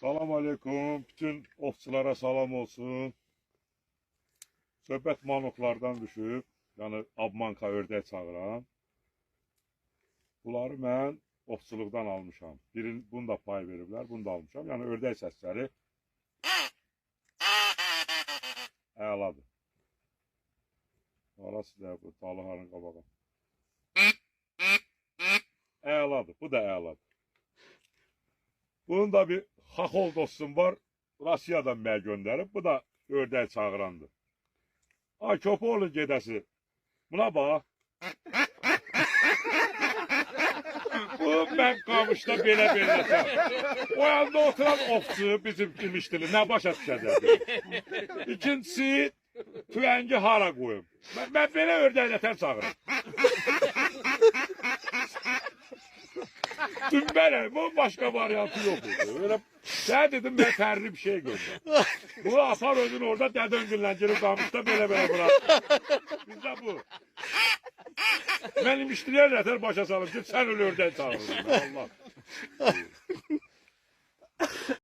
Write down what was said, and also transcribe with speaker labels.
Speaker 1: Salam aleyküm. Bütün ovçulara salam olsun. Söhbət manoklardan düşüb. Yəni abmanka ördək çağıran. Bunları mən ovçuluqdan almışam. Bunu da pay veriblər, bunu da almışam. Yəni ördək səsləri əladır. Arası da bu talıharın qabağı. Əladır, bu da əladır. Bunun da bir xaxol dostum var. Rusiyadan mənə göndərib. Bu da ördək çağırandır. Ay Köpoğlu gedəsi. Buna bax. Bu mən qamışda belə-belətəm. O yanda oturan ovçu bizim kimişdili. Nə başa düşəcək? İkincisi, tüvəngi hara qoyum. Mən belə ördəklə çağırım. Dümbələm, bunun başqa variantı yox idi. Öyle sen dedim ben fərli bir şey gördüm. Bunu apar özün orada dədən günləngirin qamışda belə-belə bırak. Bizdə bu. Mənim işləyən rətər başa salım ki, sən öyle ördək çağırırsın. Allah.